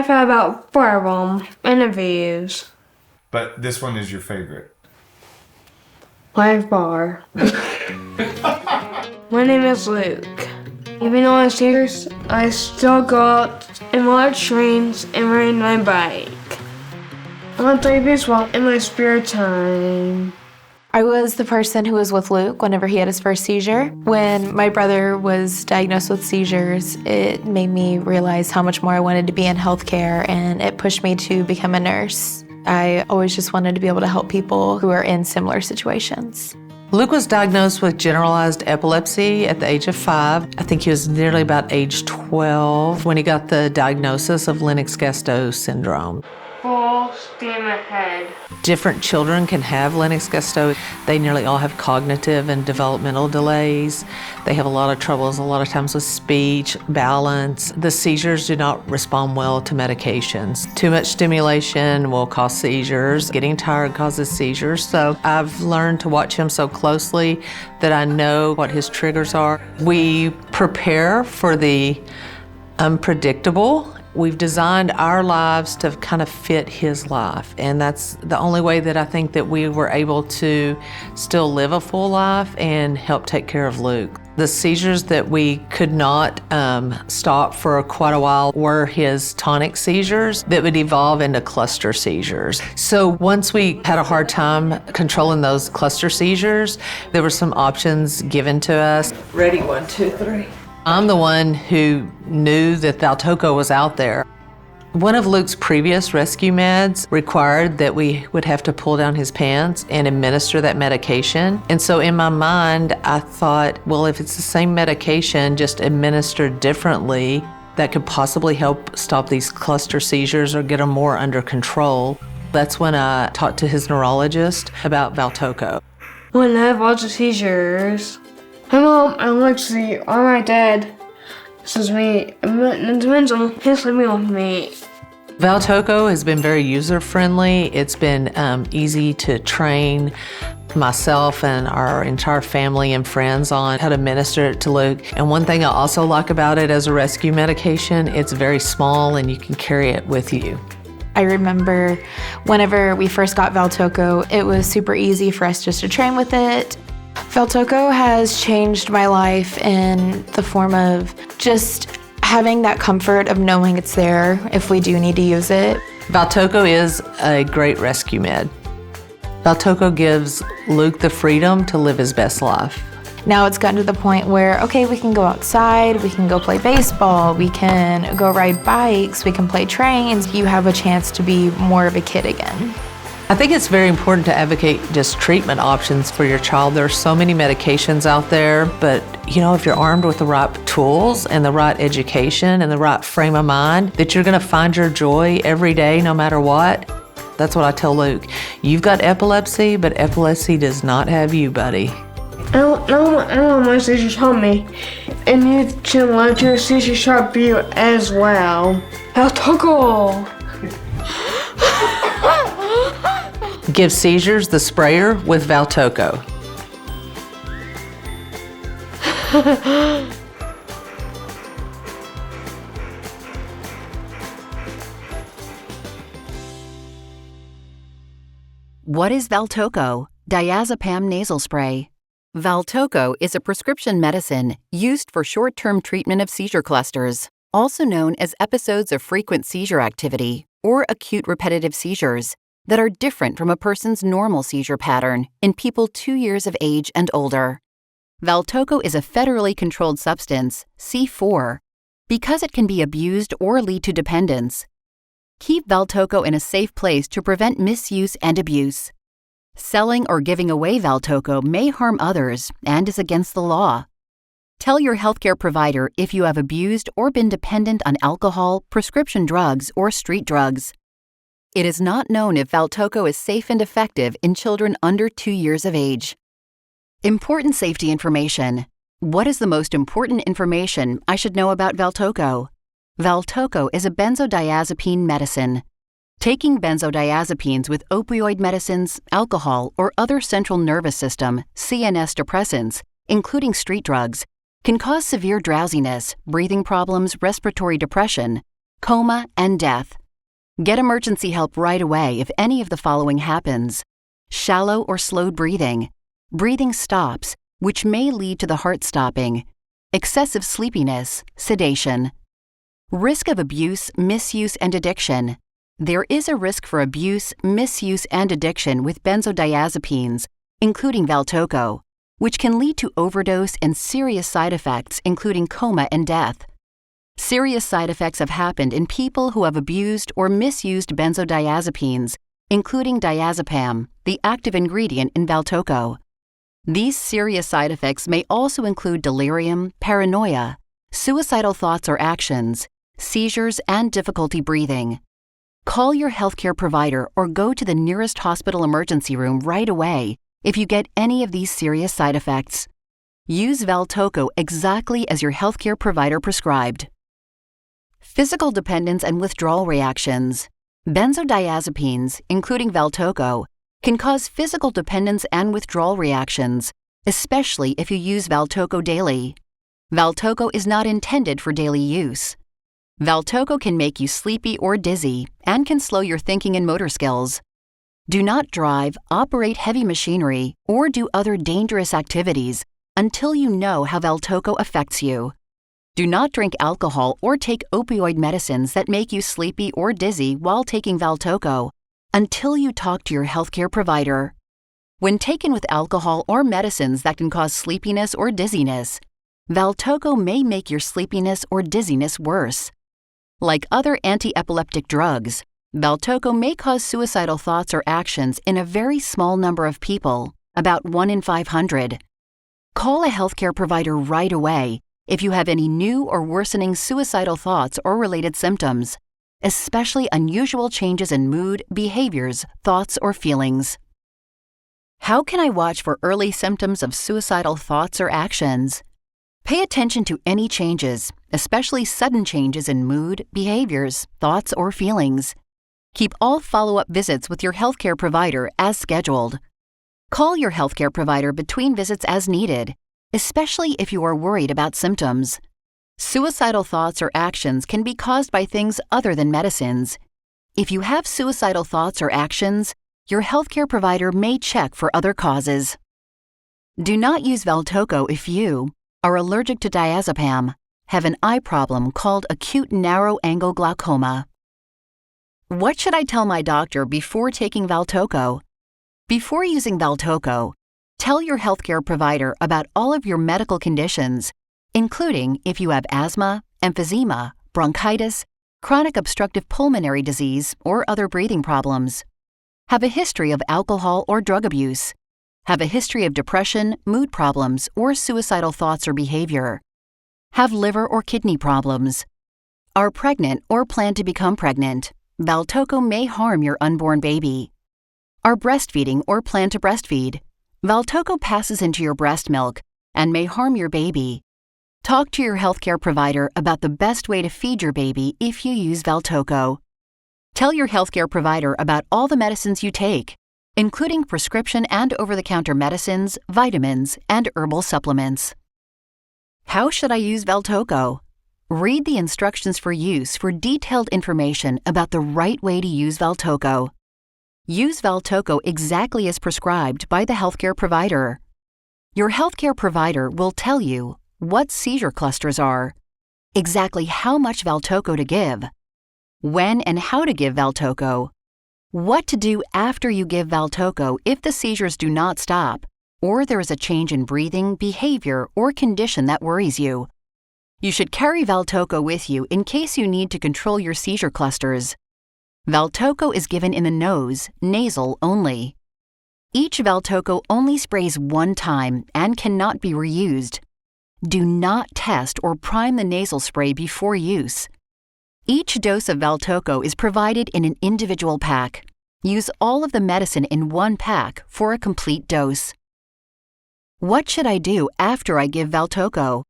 I've had about 4 of them, interviews. But this one is your favorite. Live bar. My name is Luke. Even though I'm serious, I still go out and watch trains and ride my bike. I want to play baseball in my spare time. I was the person who was with Luke whenever he had his first seizure. When my brother was diagnosed with seizures, it made me realize how much more I wanted to be in healthcare, and it pushed me to become a nurse. I always just wanted to be able to help people who are in similar situations. Luke was diagnosed with generalized epilepsy at the age of 5. I think he was nearly about age 12 when he got the diagnosis of Lennox-Gastaut syndrome. Full steam ahead. Different children can have Lennox-Gastaut. They nearly all have cognitive and developmental delays. They have a lot of troubles, a lot of times with speech, balance. The seizures do not respond well to medications. Too much stimulation will cause seizures. Getting tired causes seizures. So I've learned to watch him so closely that I know what his triggers are. We prepare for the unpredictable. We've designed our lives to kind of fit his life, and that's the only way that I think that we were able to still live a full life and help take care of Luke. The seizures that we could not stop for quite a while were his tonic seizures that would evolve into cluster seizures. So once we had a hard time controlling those cluster seizures, there were some options given to us. Ready, 1, 2, 3. I'm the one who knew that VALTOCO was out there. One of Luke's previous rescue meds required that we would have to pull down his pants and administer that medication. And so in my mind, I thought, well, if it's the same medication, just administered differently, that could possibly help stop these cluster seizures or get them more under control. That's when I talked to his neurologist about VALTOCO. When I have lots of seizures, my mom and Lexi or my dad says me, and mental, he's living with me. VALTOCO has been very user-friendly. It's been easy to train myself and our entire family and friends on how to administer it to Luke. And one thing I also like about it as a rescue medication, it's very small and you can carry it with you. I remember whenever we first got VALTOCO, it was super easy for us just to train with it. VALTOCO has changed my life in the form of just having that comfort of knowing it's there if we do need to use it. VALTOCO is a great rescue med. VALTOCO gives Luke the freedom to live his best life. Now it's gotten to the point where, okay, we can go outside, we can go play baseball, we can go ride bikes, we can play trains. You have a chance to be more of a kid again. I think it's very important to advocate just treatment options for your child. There are so many medications out there, but if you're armed with the right tools and the right education and the right frame of mind, that you're gonna find your joy every day no matter what. That's what I tell Luke. You've got epilepsy, but epilepsy does not have you, buddy. I don't want my seizures help me, and you can let your seizures help you as well. VALTOCO! Give seizures the sprayer with VALTOCO. What is VALTOCO? Diazepam nasal spray. VALTOCO is a prescription medicine used for short-term treatment of seizure clusters, also known as episodes of frequent seizure activity or acute repetitive seizures, that are different from a person's normal seizure pattern in people 2 years of age and older. VALTOCO is a federally controlled substance, C4, because it can be abused or lead to dependence. Keep VALTOCO in a safe place to prevent misuse and abuse. Selling or giving away VALTOCO may harm others and is against the law. Tell your healthcare provider if you have abused or been dependent on alcohol, prescription drugs, or street drugs. It is not known if VALTOCO is safe and effective in children under 2 years of age. Important safety information. What is the most important information I should know about VALTOCO? VALTOCO is a benzodiazepine medicine. Taking benzodiazepines with opioid medicines, alcohol, or other central nervous system (CNS) depressants, including street drugs, can cause severe drowsiness, breathing problems, respiratory depression, coma, and death. Get emergency help right away if any of the following happens: shallow or slowed breathing, breathing stops, which may lead to the heart stopping, excessive sleepiness, sedation. Risk of abuse, misuse, and addiction. There is a risk for abuse, misuse, and addiction with benzodiazepines, including VALTOCO, which can lead to overdose and serious side effects, including coma and death. Serious side effects have happened in people who have abused or misused benzodiazepines, including diazepam, the active ingredient in VALTOCO. These serious side effects may also include delirium, paranoia, suicidal thoughts or actions, seizures, and difficulty breathing. Call your healthcare provider or go to the nearest hospital emergency room right away if you get any of these serious side effects. Use VALTOCO exactly as your healthcare provider prescribed. Physical dependence and withdrawal reactions. Benzodiazepines, including VALTOCO, can cause physical dependence and withdrawal reactions, especially if you use VALTOCO daily. VALTOCO is not intended for daily use. VALTOCO can make you sleepy or dizzy and can slow your thinking and motor skills. Do not drive, operate heavy machinery, or do other dangerous activities until you know how VALTOCO affects you. Do not drink alcohol or take opioid medicines that make you sleepy or dizzy while taking VALTOCO until you talk to your healthcare provider. When taken with alcohol or medicines that can cause sleepiness or dizziness, VALTOCO may make your sleepiness or dizziness worse. Like other anti-epileptic drugs, VALTOCO may cause suicidal thoughts or actions in a very small number of people, about 1 in 500. Call a healthcare provider right away if you have any new or worsening suicidal thoughts or related symptoms, especially unusual changes in mood, behaviors, thoughts, or feelings. How can I watch for early symptoms of suicidal thoughts or actions? Pay attention to any changes, especially sudden changes in mood, behaviors, thoughts, or feelings. Keep all follow-up visits with your healthcare provider as scheduled. Call your healthcare provider between visits as needed, especially if you are worried about symptoms. Suicidal thoughts or actions can be caused by things other than medicines. If you have suicidal thoughts or actions, your healthcare provider may check for other causes. Do not use VALTOCO if you are allergic to diazepam, have an eye problem called acute narrow-angle glaucoma. What should I tell my doctor before taking VALTOCO? Before using VALTOCO, tell your healthcare provider about all of your medical conditions, including if you have asthma, emphysema, bronchitis, chronic obstructive pulmonary disease, or other breathing problems. Have a history of alcohol or drug abuse. Have a history of depression, mood problems, or suicidal thoughts or behavior. Have liver or kidney problems. Are pregnant or plan to become pregnant. VALTOCO may harm your unborn baby. Are breastfeeding or plan to breastfeed. VALTOCO passes into your breast milk and may harm your baby. Talk to your healthcare provider about the best way to feed your baby if you use VALTOCO. Tell your healthcare provider about all the medicines you take, including prescription and over-the-counter medicines, vitamins, and herbal supplements. How should I use VALTOCO? Read the instructions for use for detailed information about the right way to use VALTOCO. Use VALTOCO exactly as prescribed by the healthcare provider. Your healthcare provider will tell you what seizure clusters are, exactly how much VALTOCO to give, when and how to give VALTOCO, what to do after you give VALTOCO if the seizures do not stop, or there is a change in breathing, behavior, or condition that worries you. You should carry VALTOCO with you in case you need to control your seizure clusters. VALTOCO is given in the nose, nasal only. Each VALTOCO only sprays one time and cannot be reused. Do not test or prime the nasal spray before use. Each dose of VALTOCO is provided in an individual pack. Use all of the medicine in one pack for a complete dose. What should I do after I give VALTOCO?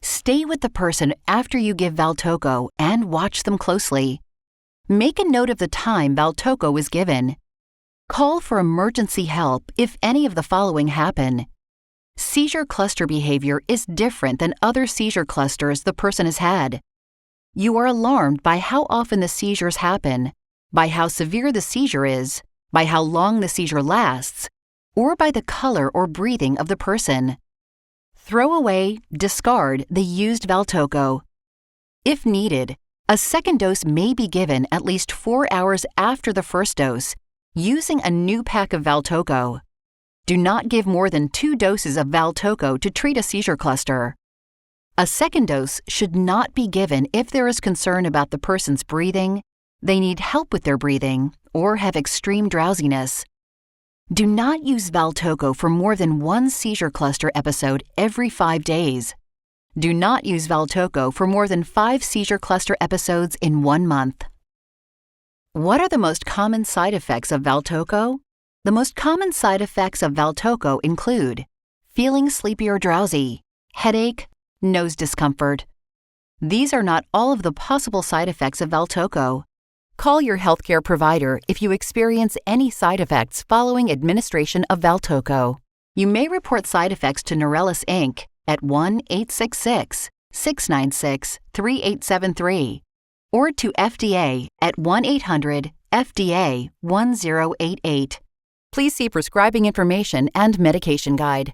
Stay with the person after you give VALTOCO and watch them closely. Make a note of the time VALTOCO was given. Call for emergency help if any of the following happen. Seizure cluster behavior is different than other seizure clusters the person has had. You are alarmed by how often the seizures happen, by how severe the seizure is, by how long the seizure lasts, or by the color or breathing of the person. Throw away, discard the used VALTOCO. If needed, a second dose may be given at least 4 hours after the first dose, using a new pack of VALTOCO. Do not give more than 2 doses of VALTOCO to treat a seizure cluster. A second dose should not be given if there is concern about the person's breathing, they need help with their breathing, or have extreme drowsiness. Do not use VALTOCO for more than 1 seizure cluster episode every 5 days. Do not use VALTOCO for more than 5 seizure cluster episodes in 1 month. What are the most common side effects of VALTOCO? The most common side effects of VALTOCO include feeling sleepy or drowsy, headache, nose discomfort. These are not all of the possible side effects of VALTOCO. Call your healthcare provider if you experience any side effects following administration of VALTOCO. You may report side effects to Neurelis Inc. at 1-866-696-3873 or to FDA at 1-800-FDA-1088. Please see prescribing information and medication guide.